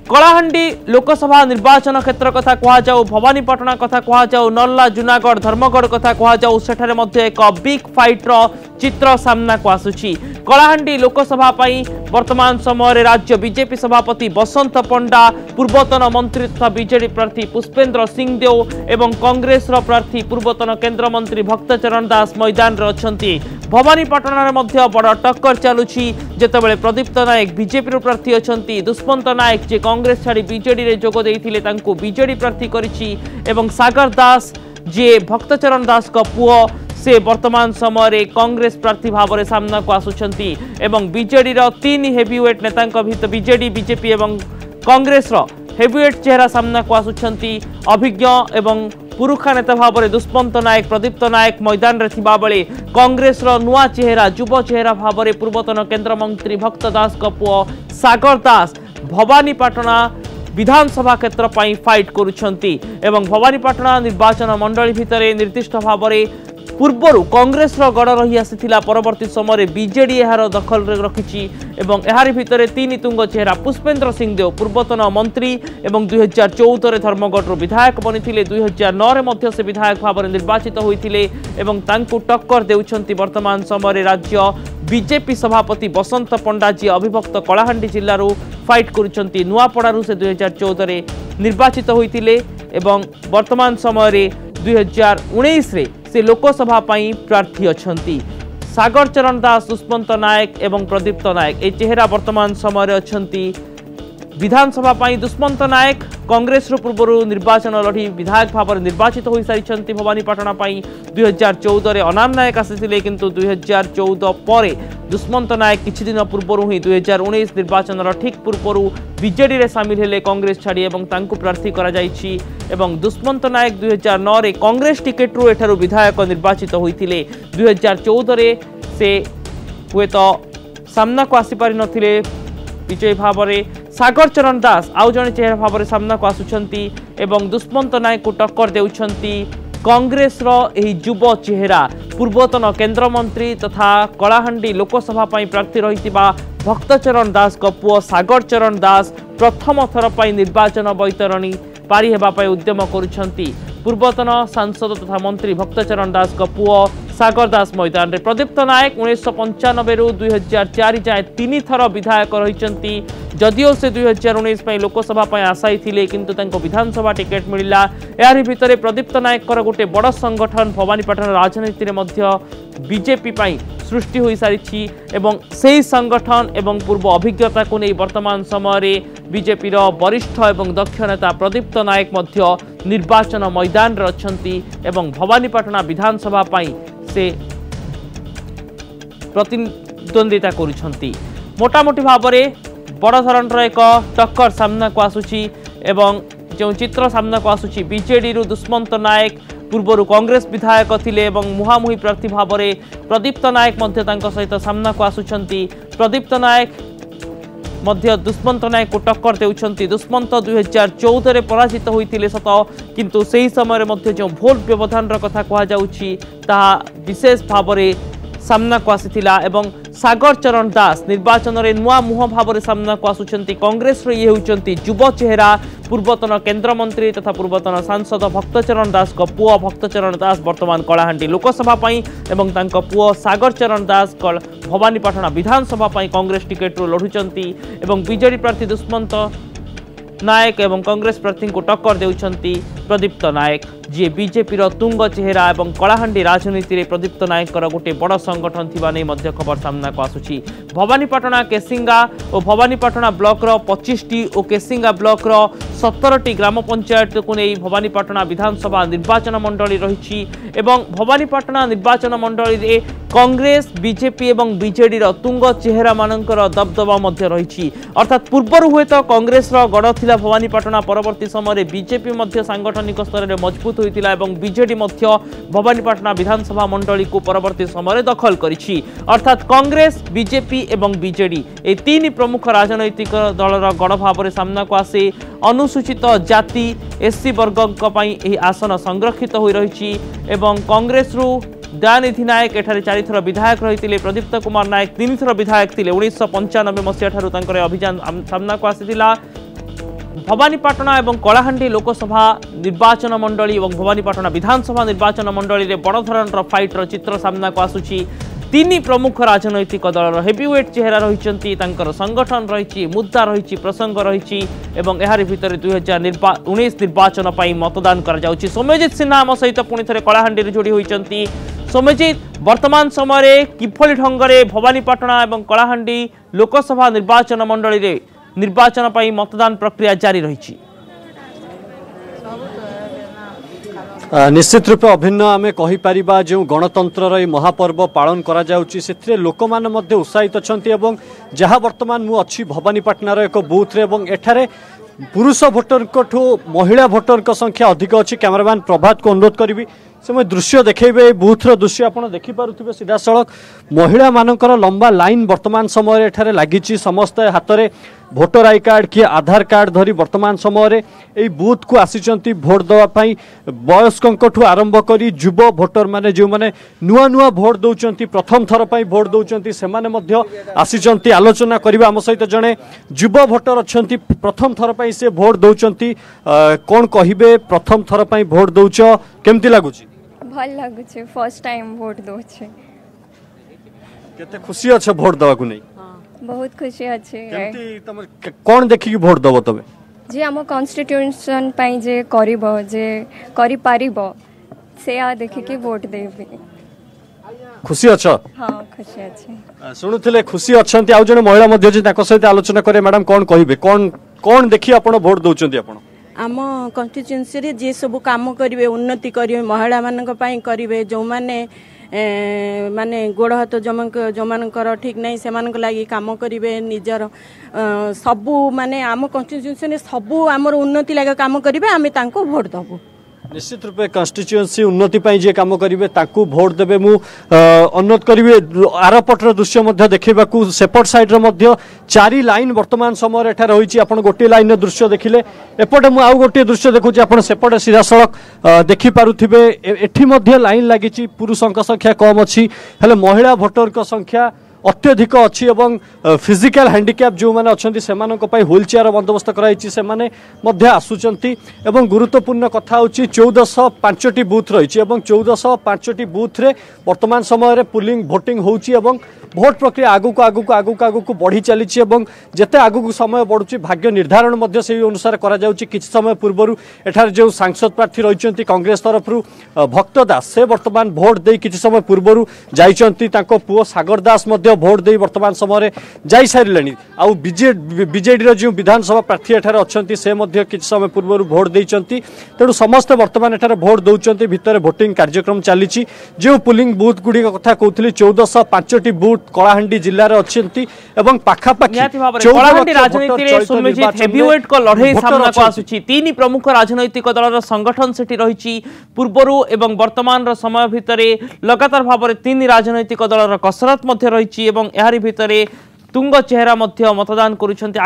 कलाहांडी लोकसभा निर्वाचन क्षेत्र कथा कहु भवानीपाटना कथा कहु नल्ला जूनागढ़ धर्मगढ़ कथा कहु सेठारे मध्य एक बिग फाइट रो चित्र सामना को आसुची। कलाहांडी लोकसभा वर्तमान समय राज्य बीजेपी सभापति बसंत पंडा पूर्वतन मंत्री तथा बीजेडी प्रार्थी पुष्पेंद्र सिंहदेव एवं कांग्रेस प्रार्थी पूर्वतन केंद्र मंत्री भक्तचरण दास मैदान रे अछंती। भवानीपाटना मध्य बड़ टक्कर चलुची जेतेबेले प्रदीप्त नायक बीजेपी प्रार्थी अछंती। दुष्मंत नायक जे कांग्रेस छाड़ी बीजेडी रे जोग देइथिले तांको बीजेडी प्रार्थी करिछि एवं सागर दास जे भक्तचरण दास का पुओ से वर्तमान समय कांग्रेस प्रार्थी भाव में सामना को आसुछंती एवं बीजेडी रो तीन हेवीवेट नेता भीतर बीजेडी बीजेपी एवं कांग्रेस रो हेवीवेट चेहरा सामना को आसुछंती। अभिज्ञ एवं पुरुखा नेता भाव में दुष्मंत नायक प्रदीप्त नायक मैदान रे थिबा बेले कांग्रेस रो नुआ चेहरा युव चेहरा भाव में पूर्वतन केंद्र मंत्री भक्त दास का पुओ सागर दास भवानीपाटना विधानसभा क्षेत्र पर फाइट करुछंती एवं भवानीपाटना निर्वाचन मंडली भितर निर्दिष्ट भाव में पूर्वर कांग्रेस गड़ रही आसीथिला परवर्ती समय बीजेडी यार दखल रखिछि एवं एहारि भितर तीन तुंग चेहरा पुष्पेंद्र सिंहदेव पूर्वतन मंत्री एवं 2014 धर्मगढ़ विधायक बनिथिले 2009 मध्य से विधायक भाव में निर्वाचित होइथिले एवं तांकु टक्कर देउछंती वर्तमान समय राज्य बीजेपी सभापति बसंत पंडा जी अविभक्त कलाहांडी जिल्लारू फाइट करुछंती। नुआपड़ारू से 2014 निर्वाचित होइथिले एवं वर्तमान समय 2019 रे से लोकसभा प्रार्थी अछंती। सागर चरण दास दुष्मंत नायक एवं प्रदीप्त नायक ए चेहरा वर्तमान समय अछंती। विधानसभा दुष्मंत नायक कांग्रेस पूर्व निर्वाचन लड़ी विधायक भाव में निर्वाचित हो सारी भवानीपाटना 2014 अनाम नायक आसी किंतु 2014 पर दुष्मंत नायक किछि दिन पूर्व ही 2019 निर्वाचन ठीक पूर्व बीजेडी रे सामिल हेले कांग्रेस छाड़ी एवं तांकु प्रार्थी करा जायछि एवं दुष्मंत नायक 2009 रे कांग्रेस टिकेट रु एठारु विधायक निर्वाचित होइथिले। 2014 से हुए तो सामना को आसी पारि नथिले विजय भाव में सागर चरण दास आउ जने चेहरा भाव में सामना को आसुछंती एवं दुष्मंत नायक को टक्कर देउछंती कांग्रेस रो एही युव चेहरा पूर्वतन केंद्र मंत्री तथा कलाहांडी लोकसभा प्रार्थी रहितिबा भक्तचरण दास को पुओ सागर चरण दास प्रथम थर पर निर्वाचन बैतरणी पारी हेबा पई उद्यम करुछंती। पूर्वतन सांसद तथा मंत्री भक्तचरण दास का पुओ सागर दास मैदान रे प्रदीप्त नायक 1995 रु 2004 जाए तीन थर विधायक रही जदिओ से 2019 लोकसभा आशायी थिले किंतु तांको विधानसभा टिकेट मिला। यार भितर प्रदीप्त नायक गोटे बड़ संगठन भवानीपाटना राजनीति मध्य बीजेपी सृष्टि हो सारी एवं से संगठन एवं पूर्व अभिज्ञता को नहीं वर्तमान समय बीजेपी वरिष्ठ एवं दक्ष नेता प्रदीप्त नायक मध्य निर्वाचन मैदान रे अछंती एवं भवानीपाटना विधानसभा से प्रतिद्वंदिता करुछंती। मोटामोटी भाव में बड़ धरणर एक टक्कर सामना को आसुची एवं जो चित्र सामना को आसुची बीजेडी रु दुष्मंत नायक पूर्वर कांग्रेस विधायक थिले एवं मुहामुही प्रार्थी भाव में प्रदीप्त नायक सहित सामना को आसुचंती। प्रदीप्त नायक मध्य दुष्मंत नायक को टक्कर देउछंती। दुष्मंत 2014 पराजित होइथिले सत किंतु सही समय मध्य जो भोट व्यवधान कथा कहा जाउछि ताहा विशेष भाव में सामना को आसीथिला एवं सागर चरण दास निर्वाचन रे नुआ मुह भाव में सामना को आसुचंती। कांग्रेस रे ये होउचंती युव चेहरा पूर्वतन केंद्र मंत्री तथा पूर्वतन सांसद भक्तचरण दास को पुओ भक्तचरण दास वर्तमान कलाहांडी लोकसभा एवं तांको पुओ सागर चरण दास भवानीपाटना विधानसभा कांग्रेस टिकेट रु लढुचंती एवं बीजेडी प्रार्थी दुष्मंत नायक एवं कांग्रेस प्रार्थी को टक्कर देउछंती प्रदीप्त नायक जी बीजेपी तुंग चेहरा एवं कलाहांडी राजनीति में प्रदीप्त नायक गोटे बड़ संगठन थिबा नै मध्य खबर सामना को आसुची। भवानीपाटना केसिंगा और भवानीपाटना ब्लॉक रो 25टी और केसिंगा ब्लॉक रो 17टी ग्राम पंचायत को नहीं भवानीपाटना विधानसभा निर्वाचन मंडली रही एवं भवानीपाटना निर्वाचन मंडली रे कांग्रेस बीजेपी एवं बीजेडी तुंग चेहरा मानकर दबदबा मध्य रही अर्थात पूर्वर हुए तो कांग्रेस गड़ थिला भवानीपाटना परवर्ती समय बीजेपी मध्य सांगठनिक स्तर में मजबूत होइतिला एवं बीजेडी मध्य भवानीपाटना विधानसभा मंडली को परवर्ती समय दखल करिछि। अर्थात कांग्रेस बीजेपी एवं बीजेडी ए तीन प्रमुख राजनैतिक दलर गड़ भाव में सामना को आसे अनुसूचित जाति एससी वर्ग आसन संरक्षित हो रही एवं कांग्रेस रु दयानिधि नायक एठारे 4 थर विधायक रही प्रदीप्त कुमार नायक 3 थर विधायक थे 1995 मसीहा ठारू अभियान सामना को आसीथिला भवानीपाटना और कलाहांडी लोकसभा निर्वाचन मंडली और भवानीपाटना विधानसभा निर्वाचन मंडली में बड़ धरणर फाइटर चित्र सामना को आसुची। तीन प्रमुख राजनैतिक दलर हेवीवेट चेहरा रही संगठन रही मुद्दा रही प्रसंग रही यार भितर 2019 निर्वाचन पर मतदान कर सौम्यजित सिन्हा आम सहित पुणी थे कलाहांडी जोड़ी होती। सौम्यजित वर्तमान समय किभली ढंग से भवानीपाटना और कलाहांडी लोकसभा निर्वाचन मंडली में निर्वाचन पर मतदान प्रक्रिया जारी रही? निश्चित रूपे अभिन्न आम कहीपर जो गणतंत्र महापर्व पालन कर लोक मैंने उत्साहित अच्छा जहाँ बर्तमान मु अच्छी भवानीपाटनार एक बूथ एठारे पुरुष भोटर महिला भोटर संख्या अधिक अच्छी। कैमरामैन प्रभात को अनुरोध करी से मैं दृश्य देखेबे बूथर दृश्य आप देखिपे सीधा सड़क महिला मानकर लंबा लाइन वर्तमान समय एठारे लगी समस्त हाथ में भोटर आई कार्ड किए आधार कार्ड धरी वर्तमान समय ये बूथ को आसी भोट देवाई वयस्क आरंभ कर युव भोटर माने जो माने नुआ नुआ भोट दौरान प्रथम थर पर भोट दौरान से आसी आलोचना करबा आम सहित जड़े युव भोटर अच्छा प्रथम थर पर से भोट दौरान कौन कहे प्रथम थर पर भोट दौच केमती लगुच? भल लगुचे फर्स्ट टाइम वोट दोछे। केते खुशी अच्छा वोट दवा को नहीं? बहुत खुशी अच्छे। केमती तम कोन देखि कि वोट दबो तबे? जे हम कॉन्स्टिट्यूशन पई जे करिवो जे करि पारिबो से आ देखि कि वोट देबी। खुशी अच्छा? हां खुशी अच्छे। सुनुथिले खुशी अछंती आ जने महिला मध्ये जे ताको सहित आलोचना करे मैडम कोन कहिबे कोन कोन देखि आपण वोट दउचंती आपण? आम कन्स्टिट्यूएंसी रे जे सब काम करिवे उन्नति करिवे महिला मानक पई करिवे जो माने माने गोड़ हाथ जमानकर ठीक नहीं से लगी काम करिवे निजर सबू माने आम कन्स्टिट्यूएंसी सबू आमर उन्नति लगे काम करिवे आमे तांको वोट दबु। निश्चित रूपे कन्स्टिट्यूएंसी उन्नति जे काम करेंगे भोट देवे मु अनुरोध करी आरपटर दृश्य देखा सेपट सैड्रे 4 लाइन वर्तमान समय एठार रही आप गोटे लाइन दृश्य देखिले एपटे मु आउ गोटे दृश्य देखुची आप सेपटे सीधा सड़क देखिपे एठी लाइन लगी पुरुषों संख्या कम अच्छी हेले महिला भोटर संख्या अत्यधिक अच्छी एवं फिजिकल हैंडिकैप जो मैंने अच्छा से व्हील चेयर बंदोबस्त कराई आसुचंती एवं गुरुत्वपूर्ण कथा हूँ 1405 बूथ रही 1405 बूथ रे वर्तमान समय पुलिंग भोटिंग होची भोट प्रक्रिया आगुक आगुक आगुक आगुक बढ़ी चली जिते आगुक समय बढ़ुची भाग्य निर्धारण से अनुसार करा जाउची। किछि समय पूर्व एठार जो सांसद प्रार्थी रही कांग्रेस तरफ भक्त दास से वर्तमान भोट दे किछि समय पूर्व जाइचंती तांको पुओ सागर दास भोट दे वर्तमान समय जाई सारे आउ बीजेडी जो विधानसभा प्रार्थी एठार अच्छा से किछि समय पूर्व भोट देइचंती तेणु समस्त वर्तमान एठार भोट दौरान भितर भोटिंग कार्यक्रम चली जो पुलिंग बूथ गुड़िक कथा कहते 1405 बूथ कलाहांडी जिले में अच्छी पाखापाखि हेवीवेट को लड़ाई सामना को आसुची। 3 प्रमुख राजनैतिक दलर संगठन सेठी रही पूर्वरु एवं वर्तमान समय भितर लगातार भाव में 3 राजनैतिक दलर कसरत रही तुंग चेहरा मतदान करुछंती।